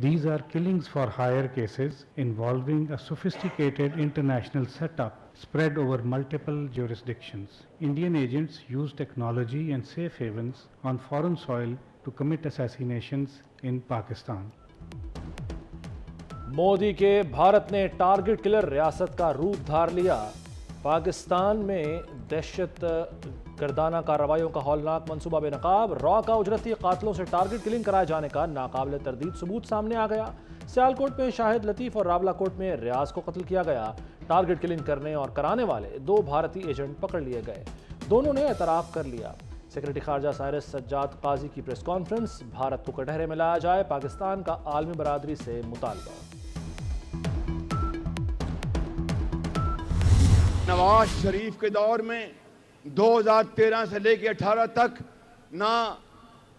These are killings for hire cases involving a sophisticated international setup spread over multiple jurisdictions. Indian agents use technology and safe havens on foreign soil to commit assassinations in Pakistan. Modi के भारत ने target killer रियासत का रूप धार लिया। पाकिस्तान में दहशत गर्दाना कार्रवाइयों का हौलनाक मंसूबा बेनकाब। रॉ का उजरती कातलों से टारगेट किलिंग कराए जाने का नाकाबिल तरदीद सबूत सामने आ गया। सियालकोट में शाहिद लतीफ और रावलाकोट में रियाज को कत्ल किया गया। टारगेट किलिंग करने और कराने वाले 2 भारतीय एजेंट पकड़ लिए गए। दोनों ने एतराफ़ कर लिया। सेक्रेटरी खारजा साइरस सज्जाद काजी की प्रेस कॉन्फ्रेंस। भारत को कटहरे में लाया जाए, पाकिस्तान का आलमी बरादरी से मुतालबा। नवाज शरीफ के दौर में 2013 से लेकर 18 तक ना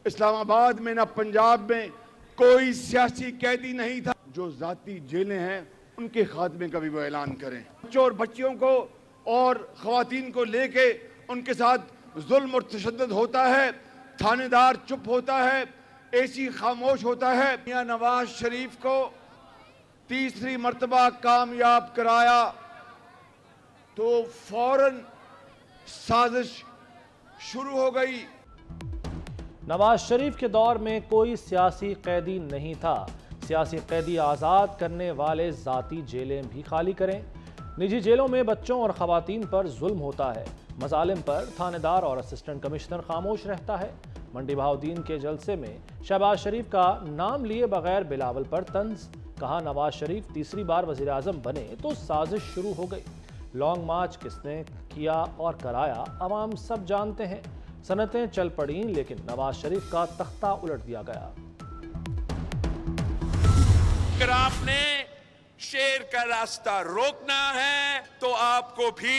इस्लामाबाद में ना पंजाब में कोई सियासी कैदी नहीं था। जो जाती जेलें हैं उनके खात्मे का भी वो ऐलान करें। बच्चों और बच्चियों को और ख्वातीन को लेके उनके साथ जुल्म और तशद्दुद होता है, थानेदार चुप होता है, एसी खामोश होता है। मियां नवाज शरीफ को तीसरी मर्तबा कामयाब कराया तो फौरन साजिश शुरू हो गई। नवाज शरीफ के दौर में कोई सियासी कैदी नहीं था। सियासी कैदी आज़ाद करने वाले ज़ाती जेलें भी खाली करें। निजी जेलों में बच्चों और ख़वातीन पर जुल्म होता है। मज़ालिम पर थानेदार और असिस्टेंट कमिश्नर खामोश रहता है। मंडी बहाउद्दीन के जलसे में शहबाज शरीफ का नाम लिए बगैर बिलावल पर तंज। कहा नवाज शरीफ तीसरी बार वज़ीर आज़म बने तो साजिश शुरू हो गई। लॉन्ग मार्च किसने किया और कराया अवाम सब जानते हैं। सनतें चल पड़ी लेकिन नवाज शरीफ का तख्ता उलट दिया गया। अगर आपने शेर का रास्ता रोकना है तो आपको भी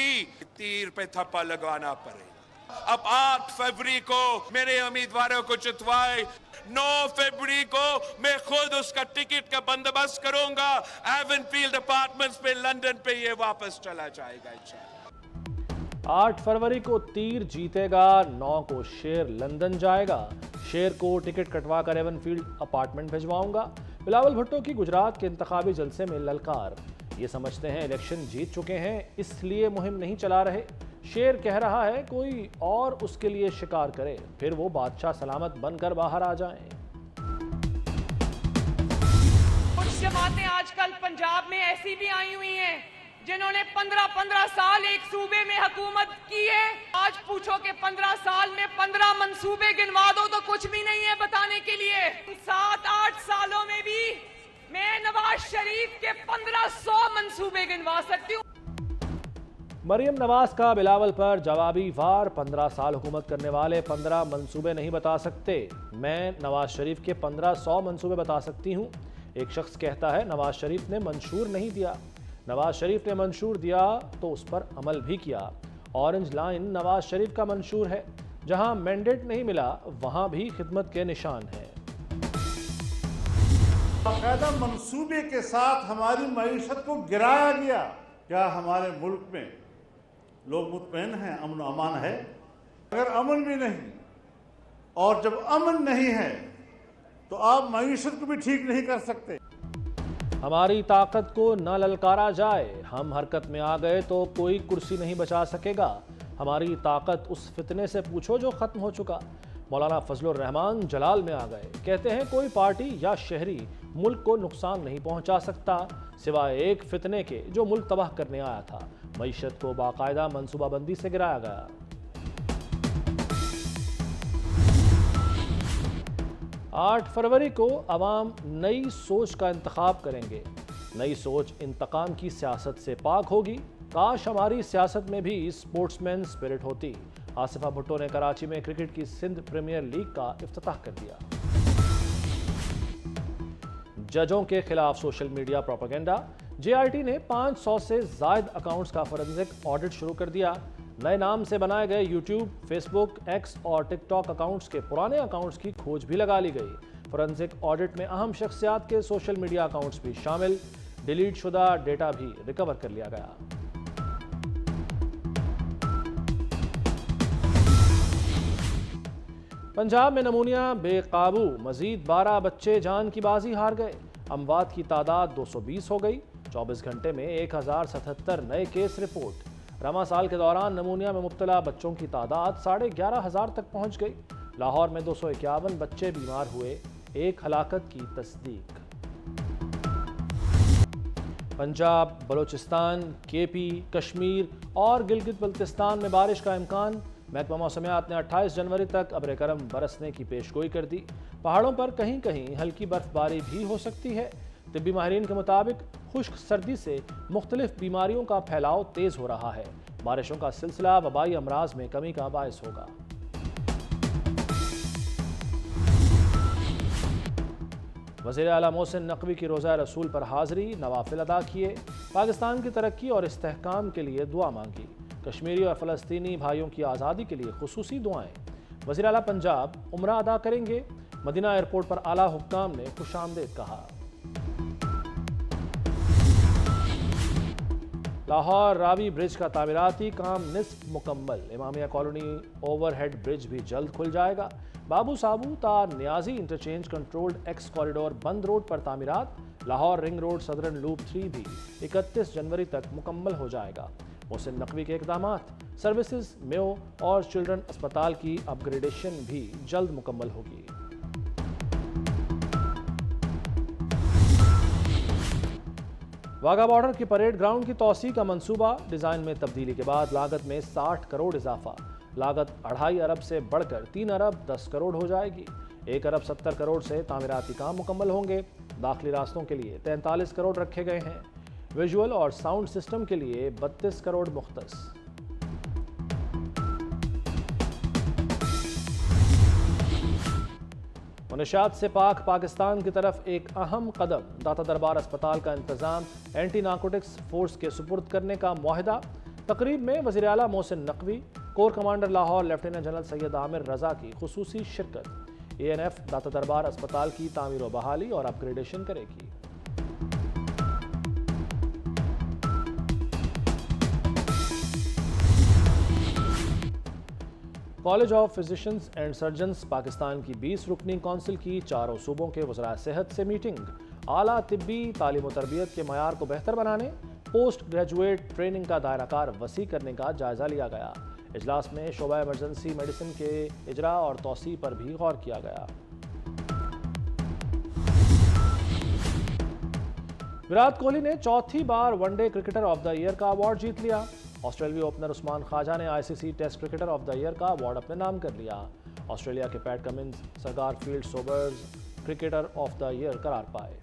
तीर पे थप्पा लगवाना पड़ेगा। अब 8 फरवरी को मेरे उम्मीदवारों को जितवाए, 9 फरवरी को मैं खुद उसका टिकट का बंदोबस्त करूंगा। एवनफील्ड अपार्टमेंट्स पे लंदन पे ये वापस चला जाएगा इंशाल्लाह। 8 फरवरी को तीर जीतेगा, 9 को शेर लंदन जाएगा। शेर को टिकट कटवा कर एवनफील्ड अपार्टमेंट भिजवाऊंगा। बिलावल भुट्टो की गुजरात के इंतखाबी जलसे में ललकार। ये समझते हैं इलेक्शन जीत चुके हैं इसलिए मुहिम नहीं चला रहे। शेर कह रहा है कोई और उसके लिए शिकार करे, फिर वो बादशाह सलामत बनकर बाहर आ जाएं। कुछ जमातें आजकल पंजाब में ऐसी भी आई हुई हैं जिन्होंने 15-15 साल एक सूबे में हुकूमत की है। आज पूछो कि 15 साल में 15 मंसूबे गिनवा दो तो कुछ भी नहीं है बताने के लिए। 7-8 सालों में भी मैं नवाज शरीफ के 1500 मंसूबे गिनवा सकती हूँ। मरियम नवाज का बिलावल पर जवाबी वार। 15 साल हुकूमत करने वाले 15 मंसूबे नहीं बता सकते। मैं नवाज शरीफ के 1500 मंसूबे बता सकती हूँ। एक शख्स कहता है नवाज शरीफ ने मंशूर नहीं दिया। नवाज शरीफ ने मंशूर दिया तो उस पर अमल भी किया। ऑरेंज लाइन नवाज शरीफ का मंशूर है। जहां मैंडेट नहीं मिला वहां भी खिदमत के निशान हैं। बाकायदा मंसूबे के साथ हमारी मईशत को गिराया गया। क्या हमारे मुल्क में लोग मुतमईन हैं, अमन और अमान है? अगर अमन भी नहीं और जब अमन नहीं है तो आप मईशत को भी ठीक नहीं कर सकते। हमारी ताकत को न ललकारा जाए। हम हरकत में आ गए तो कोई कुर्सी नहीं बचा सकेगा। हमारी ताकत उस फितने से पूछो जो खत्म हो चुका। मौलाना फजलुर रहमान जलाल में आ गए। कहते हैं कोई पार्टी या शहरी मुल्क को नुकसान नहीं पहुंचा सकता सिवाय एक फितने के जो मुल्क तबाह करने आया था। मईशत को बाकायदा मनसूबाबंदी से गिराया गया। आठ फरवरी को अवाम नई सोच का इंतखाब करेंगे। नई सोच इंतकाम की सियासत से पाक होगी। काश हमारी सियासत में भी स्पोर्ट्समैन स्पिरिट होती। आसिफा भुट्टो ने कराची में क्रिकेट की सिंध प्रीमियर लीग का इफ्तिताह कर दिया। जजों के खिलाफ सोशल मीडिया प्रोपेगेंडा। JRT ने 500 से जायद अकाउंट्स का फोरेंसिक ऑडिट शुरू कर दिया। नए नाम से बनाए गए यूट्यूब, फेसबुक, एक्स और टिकटॉक अकाउंट्स के पुराने अकाउंट्स की खोज भी लगा ली गई। फोरेंसिक ऑडिट में अहम शख्सियात के सोशल मीडिया अकाउंट्स भी शामिल। डिलीट शुदा डेटा भी रिकवर कर लिया गया। पंजाब में नमूनिया बेकाबू। मजीद 12 बच्चे जान की बाजी हार गए। اموات کی تعداد 220 ہو گئی۔ 24 گھنٹے میں 1077 نئے کیس رپورٹ۔ رواں سال کے دوران نمونیا میں مبتلا بچوں کی تعداد 11,500 تک پہنچ گئی۔ لاہور میں 251 بچے بیمار ہوئے، ایک ہلاکت کی تصدیق۔ پنجاب، بلوچستان، کے پی، کشمیر اور گلگت بلتستان میں بارش کا امکان۔ محکمہ موسمیات نے 28 جنوری تک ابر کرم برسنے کی پیشگوئی کر دی۔ پہاڑوں پر کہیں کہیں ہلکی برف باری بھی ہو سکتی ہے۔ طبی ماہرین کے مطابق خشک سردی سے مختلف بیماریوں کا پھیلاؤ تیز ہو رہا ہے۔ بارشوں کا سلسلہ وبائی امراض میں کمی کا باعث ہوگا۔ وزیر اعلیٰ محسن نقوی کی روزہ رسول پر حاضری، نوافل ادا کیے، پاکستان کی ترقی اور استحکام کے لیے دعا مانگی۔ کشمیری اور فلسطینی بھائیوں کی آزادی کے لیے خصوصی دعائیں۔ وزیر اعلیٰ پنجاب عمرہ ادا کریں گے، مدینہ ایئرپورٹ پر اعلیٰ حکام نے خوش آمدید کہا۔ لاہور راوی برج کا تعمیراتی کام نصف مکمل۔ امامیہ کالونی اوور ہیڈ برج بھی جلد کھل جائے گا۔ بابو سابو تا نیازی انٹرچینج کنٹرولڈ ایکس کوریڈور بند روڈ پر تعمیرات۔ لاہور رنگ روڈ صدرن لوپ 3 بھی 31 جنوری تک مکمل ہو جائے گا۔ محسن نقوی کے اقدامات، سروسز، میو اور چلڈرن اسپتال کی اپ گریڈیشن بھی جلد مکمل ہوگی۔ واگا بارڈر کی پریڈ گراؤنڈ کی توسیع کا منصوبہ، ڈیزائن میں تبدیلی کے بعد لاگت میں 60 کروڑ اضافہ۔ لاگت 2.5 ارب سے بڑھ کر 3 ارب 10 کروڑ ہو جائے گی۔ 1 ارب 70 کروڑ سے تعمیراتی کام مکمل ہوں گے۔ داخلی راستوں کے لیے 43 کروڑ رکھے گئے ہیں۔ ویژول اور ساؤنڈ سسٹم کے لیے 32 کروڑ مختص۔ منشیات سے پاک پاکستان کی طرف ایک اہم قدم، داتا دربار اسپتال کا انتظام اینٹی نارکوٹکس فورس کے سپرد کرنے کا معاہدہ۔ تقریب میں وزیر اعلیٰ Mohsin Naqvi, corps commander Lahore lieutenant general Syed Amir Raza کی خصوصی شرکت۔ اے این ایف داتا دربار اسپتال کی تعمیر و بحالی اور اپ گریڈیشن کرے گی۔ College of physicians and surgeons Pakistan کی 20 رکنی کونسل کی 4 صوبوں کے وزرائے صحت سے میٹنگ۔ اعلیٰ طبی تعلیم و تربیت کے معیار کو بہتر بنانے، پوسٹ گریجویٹ ٹریننگ کا دائرہ کار وسیع کرنے کا جائزہ لیا گیا۔ اجلاس میں شعبہ ایمرجنسی میڈیسن کے اجرا اور توسیع پر بھی غور کیا گیا۔ وراٹ کوہلی نے 4تھی بار one day cricketer of the year کا ایوارڈ جیت لیا۔ آسٹریلوی اوپنر عثمان خواجہ نے ICC test cricketer of the year کا ایوارڈ اپنے نام کر لیا۔ آسٹریلیا کے Pat Cummins sir Garfield Sobers cricketer of the year قرار پائے۔